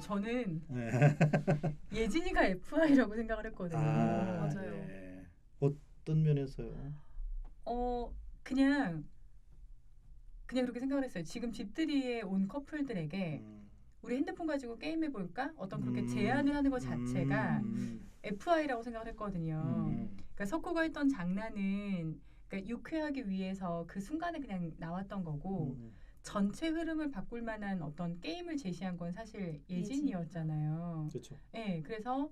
저는 네. 예진이가 FI라고 생각을 했거든요. 맞아요. 네. 어떤 면에서요? 그냥 그렇게 생각을 했어요. 지금 집들이에 온 커플들에게 우리 핸드폰 가지고 게임해 볼까? 어떤 그렇게 제안을 하는 것 자체가 FI라고 생각을 했거든요. 그러니까 석호가 했던 장난은 그러니까 유쾌하기 위해서 그 순간에 그냥 나왔던 거고 전체 흐름을 바꿀 만한 어떤 게임을 제시한 건 사실 예진이었잖아요. 그렇죠. 네, 그래서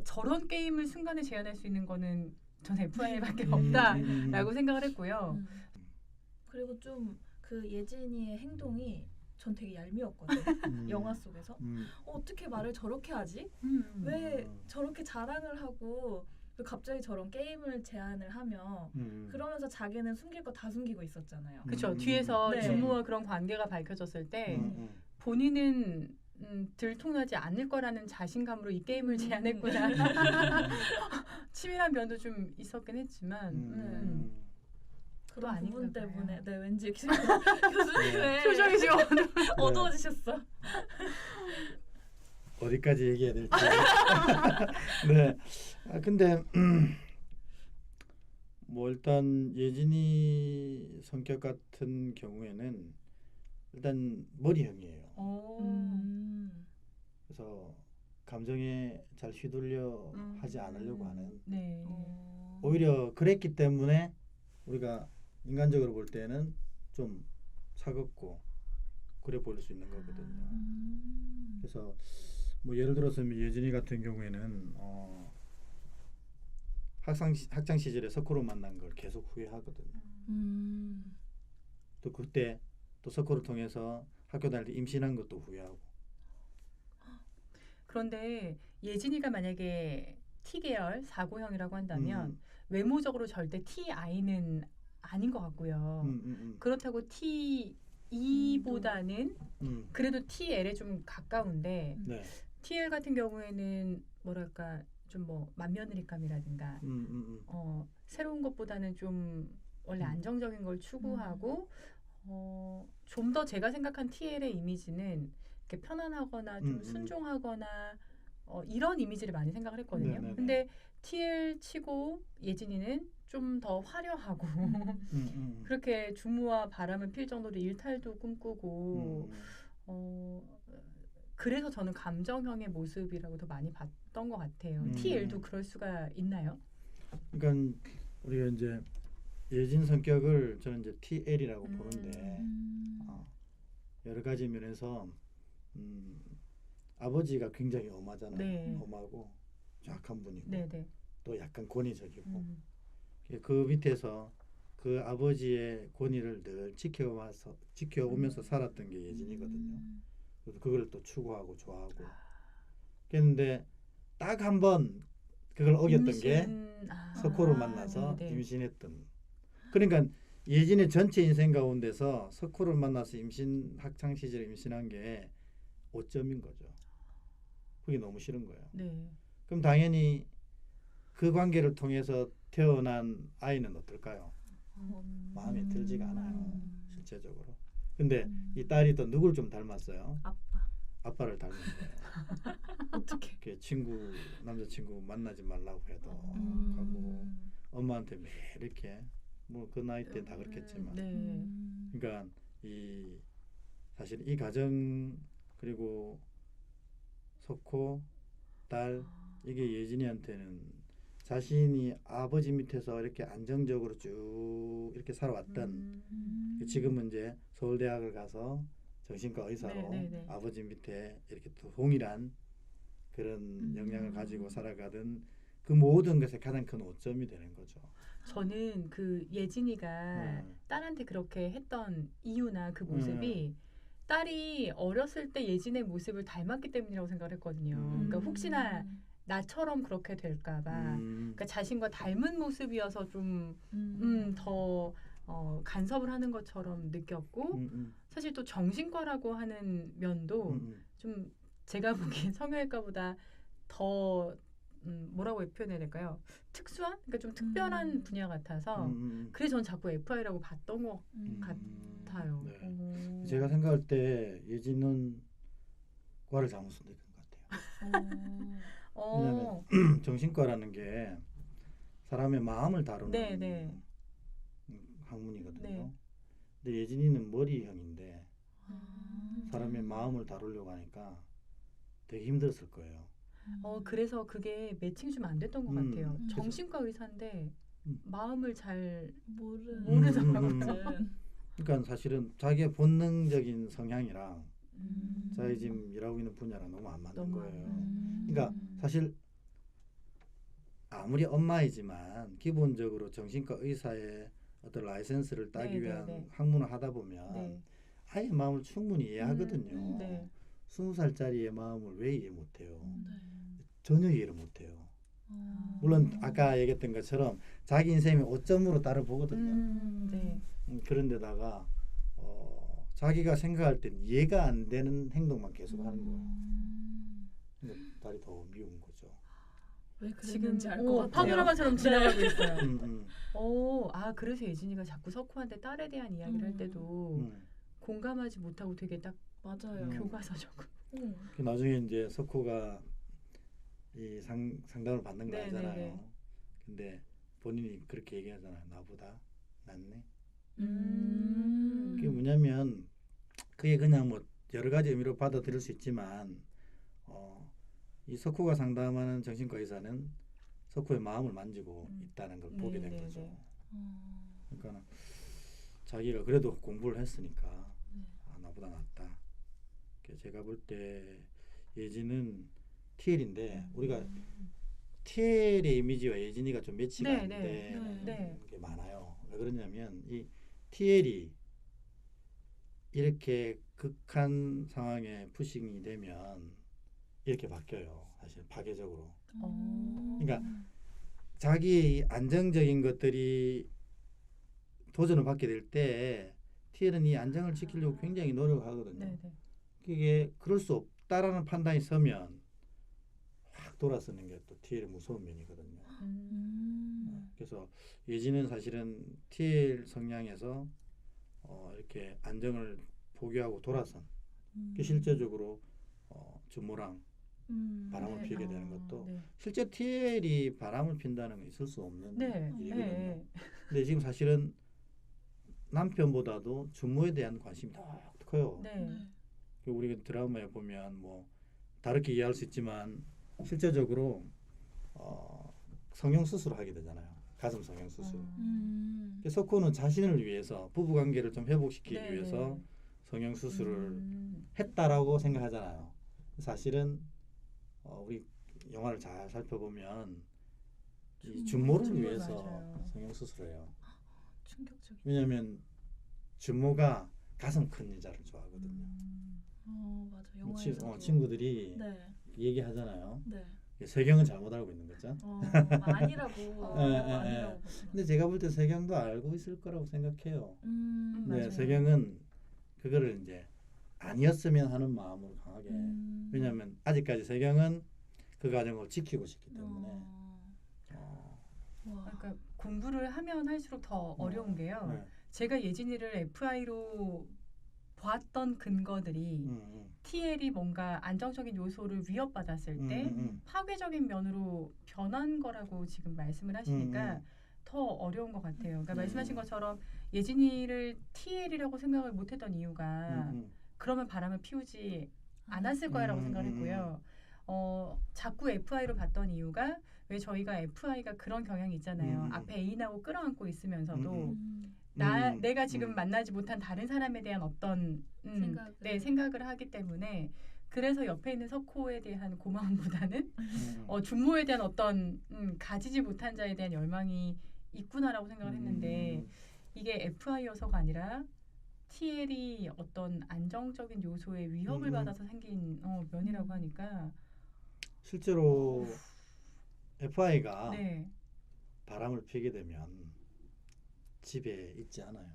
저런 게임을 순간에 제안할 수 있는 거는 전 FI밖에 없다라고 생각을 했고요. 그리고 좀 그 예진이의 행동이 전 되게 얄미웠거든요. 영화 속에서 어떻게 말을 저렇게 하지? 왜 저렇게 자랑을 하고 갑자기 저런 게임을 제안을 하며 그러면서 자기는 숨길 거 다 숨기고 있었잖아요. 그렇죠. 뒤에서 네. 주무와 그런 관계가 밝혀졌을 때 본인은 들통나지 않을 거라는 자신감으로 이 게임을 제안했구나. 치밀한 면도 좀 있었긴 했지만 그런 아닌가 부분 봐요. 때문에 네 왠지 교수님의 표정이 지금 어두워지셨어. 어디까지 얘기해야 될지. 네. 근데 뭐 일단 예진이 성격 같은 경우에는 일단 머리형이에요. 그래서 감정에 잘 휘둘려 하지 않으려고 하는. 네. 오히려 그랬기 때문에 우리가 인간적으로 볼 때는 좀 차갑고 그래 보일 수 있는 거거든요. 그래서 뭐 예를 들어서 예진이 같은 경우에는 학창 시절에 석호로 만난 걸 계속 후회하거든요. 또 그때 또 석호를 통해서 학교 다닐 때 임신한 것도 후회하고. 그런데 예진이가 만약에 T계열 4고형이라고 한다면 외모적으로 절대 TI는 아닌 것 같고요. 그렇다고 T2보다는 그래도 TL에 좀 가까운데 네. TL 같은 경우에는 뭐랄까 좀 뭐 맏며느리감이라든가 새로운 것보다는 좀 원래 안정적인 걸 추구하고 좀 더 제가 생각한 TL의 이미지는 이렇게 편안하거나 좀 순종하거나 이런 이미지를 많이 생각을 했거든요. 네네네. 근데 TL 치고 예진이는 좀 더 화려하고 그렇게 주무와 바람을 필 정도로 일탈도 꿈꾸고 그래서 저는 감정형의 모습이라고 더 많이 봤던 것 같아요. TL도 그럴 수가 있나요? 그러니까 우리가 이제 예진 성격을 저는 이제 TL이라고 보는데 여러 가지 면에서 아버지가 굉장히 엄하잖아요. 네. 엄하고 약한 분이고 네네. 또 약간 권위적이고 그 밑에서 그 아버지의 권위를 늘 지켜오면서 살았던 게 예진이거든요. 그래서 그걸 또 추구하고 좋아하고 그런데 딱 한 번 그걸 어겼던 게 석호를 만나서 네네. 임신했던. 그러니까 예진의 전체 인생 가운데서 석호를 만나서 학창 시절에 임신한 게 5점인 거죠. 그게 너무 싫은 거예요. 네. 그럼 당연히 그 관계를 통해서 태어난 아이는 어떨까요? 마음에 들지가 않아요. 실제적으로. 근데 이 딸이 또 누굴 좀 닮았어요? 아빠를 닮은 거예요. 어떻게? 남자친구 만나지 말라고 해도 가고 엄마한테 매일 이렇게 뭐 그 나이 때 다 그렇겠지만. 네. 그러니까 사실 이 가정 그리고 석호 딸 이게 예진이한테는 자신이 아버지 밑에서 이렇게 안정적으로 쭉 이렇게 살아왔던 지금은 이제 서울대학을 가서 정신과 의사로 아버지 밑에 이렇게 또 동일한 그런 역량을 가지고 살아가던 그 모든 것에 가장 큰 오점이 되는 거죠. 저는 그 예진이가 딸한테 그렇게 했던 이유나 그 모습이 딸이 어렸을 때 예진의 모습을 닮았기 때문이라고 생각을 했거든요. 그러니까 혹시나 나처럼 그렇게 될까봐 그러니까 자신과 닮은 모습이어서 좀 더 간섭을 하는 것처럼 느꼈고 사실 또 정신과라고 하는 면도 좀 제가 보기엔 성형외과보다 더 뭐라고 표현해야 될까요? 특수한? 그러니까 좀 특별한 분야 같아서 그래서 저는 자꾸 FI라고 봤던 것 같아요. 네. 제가 생각할 때 예진은 과를 잘못 선택한 것 같아요. 어. 왜냐하면 정신과라는 게 사람의 마음을 다루는 네, 네. 학문이거든요. 네. 근데 예진이는 머리형인데 아. 사람의 마음을 다루려고 하니까 되게 힘들었을 거예요. 그래서 그게 매칭 좀 안 됐던 것 같아요. 정신과 의사인데 마음을 잘 모르더라고요. 그러니까 사실은 자기의 본능적인 성향이랑 자기 지금 일하고 있는 분야랑 너무 안 맞는 거예요. 그러니까 사실 아무리 엄마이지만 기본적으로 정신과 의사의 어떤 라이센스를 따기 위한 학문을 하다 보면 아이의 마음을 충분히 이해하거든요. 20살짜리의 마음을 왜 이해 못해요? 전혀 이해를 못해요. 물론 아까 얘기했던 것처럼 자기 인생의 오점으로 따라 보거든요. 그런데다가 자기가 생각할 땐 이해가 안 되는 행동만 계속 하는 거예요. 딸이 더 미운 거죠. 왜 지금 그랬는지 알 것 같아요. 파노라마처럼 지나가고 있어요. 그래서 예진이가 자꾸 석호한테 딸에 대한 이야기를 할 때도 공감하지 못하고 되게 딱 맞아요. 교과서적으로. 나중에 이제 석호가 이 상담을 받는 거 네네네. 알잖아요. 근데 본인이 그렇게 얘기하잖아요. 나보다 낫네. 그게 뭐냐면 그게 그냥 뭐 여러 가지 의미로 받아들일 수 있지만 이 석호가 상담하는 정신과 의사는 석호의 마음을 만지고 있다는 걸 보게 된 거죠. 그러니까 자기가 그래도 공부를 했으니까 나보다 낫다. 제가 볼 때 예진은 TL인데 우리가 TL의 이미지와 예진이가 좀 매치가 안 되는 게 많아요. 왜 그러냐면 이 TL이 이렇게 극한 상황에 푸싱이 되면 이렇게 바뀌어요. 사실 파괴적으로. 그러니까 자기의 안정적인 것들이 도전을 받게 될 때 TL은 이 안정을 지키려고 굉장히 노력하거든요. 그게 그럴 수 없다라는 판단이 서면 확 돌아서는 게 또 TL의 무서운 면이거든요. 그래서 예진은 사실은 TL 성향에서 이렇게 안정을 포기하고 돌아선 그 실제적으로 준모랑 바람을 피게 되는 것도 실제 TL이 바람을 핀다는 건 있을 수 없는 일이거든요. 근데 지금 사실은 남편보다도 준모에 대한 관심이 더 커요. 우리가 드라마에 보면 뭐 다르게 이해할 수 있지만 실제적으로 성형 수술을 하게 되잖아요. 가슴 성형 수술. 석호는 자신을 위해서 부부 관계를 좀 회복시키기 위해서 성형 수술을 했다라고 생각하잖아요. 사실은 우리 영화를 잘 살펴보면 이 준모를 위해서 성형 수술을 해요. 충격적이다. 왜냐하면 준모가 가슴 큰 여자를 좋아하거든요. 맞아. 영화에서 친구들이 얘기하잖아요. 네. 세경은 잘못 알고 있는 거죠. 아니라고. 아니라고. 근데 제가 볼 때 세경도 알고 있을 거라고 생각해요. 네, 맞아요. 세경은 그거를 이제 아니었으면 하는 마음으로 강하게. 왜냐하면 아직까지 세경은 그 과정을 지키고 싶기 때문에. 그러니까 공부를 하면 할수록 더 어려운 게요. 제가 예진이를 FI로 봤던 근거들이 TL이 뭔가 안정적인 요소를 위협받았을 때 파괴적인 면으로 변한 거라고 지금 말씀을 하시니까 더 어려운 것 같아요. 그러니까 말씀하신 것처럼 예진이를 TL이라고 생각을 못했던 이유가 그러면 바람을 피우지 않았을 거야라고 생각했고요. 자꾸 FI로 봤던 이유가 왜 저희가 FI가 그런 경향이 있잖아요. 앞에 애인하고 끌어안고 있으면서도 내가 지금 만나지 못한 다른 사람에 대한 어떤 생각을 하기 때문에 그래서 옆에 있는 석호에 대한 고마움보다는 준모에 대한 어떤 가지지 못한 자에 대한 열망이 있구나라고 생각을 했는데 이게 FI여서가 아니라 TL이 어떤 안정적인 요소의 위협을 받아서 생긴 면이라고 하니까 실제로 FI가 바람을 피게 되면 집에 있지 않아요.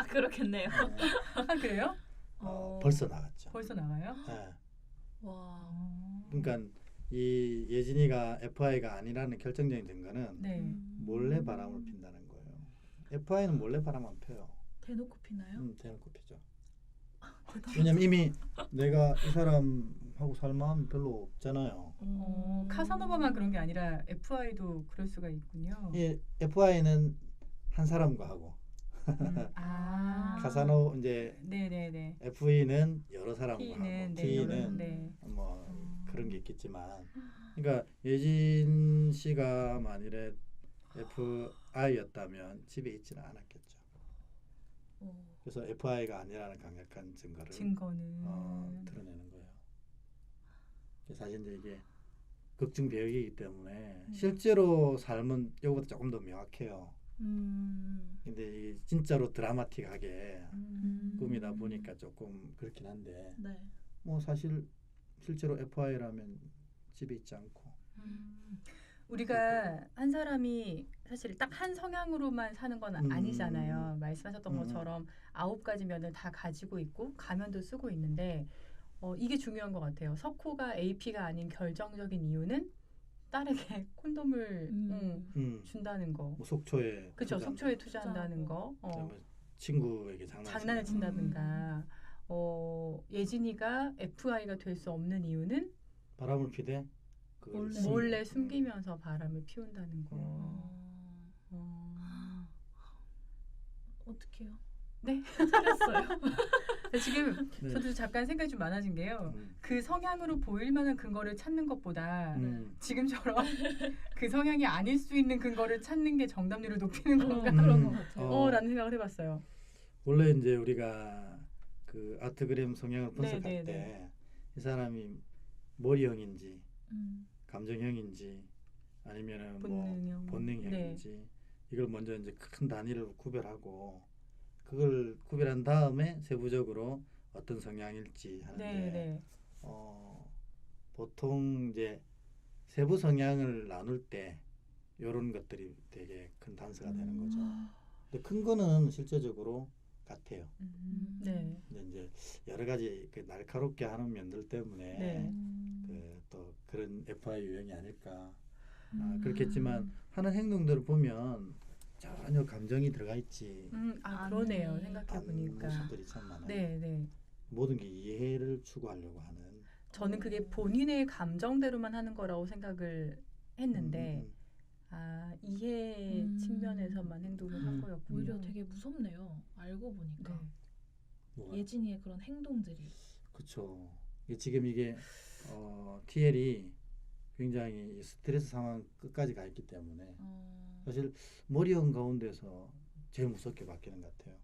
그렇겠네요. 그래요? 벌써 나갔죠. 벌써 나가요? 네. 와. 그러니까 이 예진이가 FI가 아니라는 결정적인 증거는 몰래 바람을 핀다는 거예요. FI는 몰래 바람 안 펴요. 대놓고 피나요? 대놓고 피죠. 왜냐면 이미 내가 이 사람하고 살 마음이 별로 없잖아요. 카사노바만 그런 게 아니라 FI도 그럴 수가 있군요. 이 FI는 한 사람과 하고 카사노 이제 네네네. FE는 여러 사람과 T는 하고 네, T는 네. 뭐 그런 게 있겠지만, 그러니까 예진 씨가 만일에 FI였다면 집에 있지는 않았겠죠. 그래서 FI가 아니라는 강력한 증거는 드러내는 거예요. 사실 이제 이게 극중 배역이기 때문에 실제로 삶은 이거보다 조금 더 명확해요. 근데 이게 진짜로 드라마틱하게 꿈이다 보니까 조금 그렇긴 한데 네. 뭐 사실 실제로 FI라면 집에 있지 않고 우리가 한 사람이 사실 딱 한 성향으로만 사는 건 아니잖아요. 말씀하셨던 것처럼 9가지 면을 다 가지고 있고 가면도 쓰고 있는데 이게 중요한 것 같아요. 석호가 AP가 아닌 결정적인 이유는 딸에게 콘돔을 준다는 거. 뭐 속초에 그렇죠. 속초에 투자한다는 거. 친구에게 장난을 친다든가. 예진이가 FI가 될 수 없는 이유는 바람을 피대 몰래 숨기면서 바람을 피운다는 거. 어떡해요? 네. 틀렸어요. 지금 저도 잠깐 생각이 좀 많아진 게요. 그 성향으로 보일 만한 근거를 찾는 것보다 지금처럼 그 성향이 아닐 수 있는 근거를 찾는 게 정답률을 높이는 건가? 그런 것 같아요. 라는 생각을 해봤어요. 원래 이제 우리가 그 아트그램 성향을 분석할 때 이 사람이 머리형인지 감정형인지 아니면은 본능형. 뭐 본능형인지 이걸 먼저 이제 큰 단위로 구별하고 그걸 구별한 다음에 세부적으로 어떤 성향일지 하는데 보통 이제 세부 성향을 나눌 때 이런 것들이 되게 큰 단서가 되는 거죠. 근데 큰 거는 실제적으로 같아요. 네. 근데 이제 여러 가지 그 날카롭게 하는 면들 때문에 또 그런 FI 유형이 아닐까. 그렇겠지만 하는 행동들을 보면 전혀 감정이 들어가 있지. 그러네요. 생각해 보니까. 모습들이 참 많아요. 네. 모든 게 이해를 추구하려고 하는. 저는 그게 본인의 감정대로만 하는 거라고 생각을 했는데 이해 측면에서만 행동을 한 거였군요. 오히려 되게 무섭네요. 알고 보니까. 예진이의 그런 행동들이. 그렇죠. 지금 이게 TL이 굉장히 스트레스 상황 끝까지 가 있기 때문에 사실 머리형 가운데서 제일 무섭게 바뀌는 것 같아요.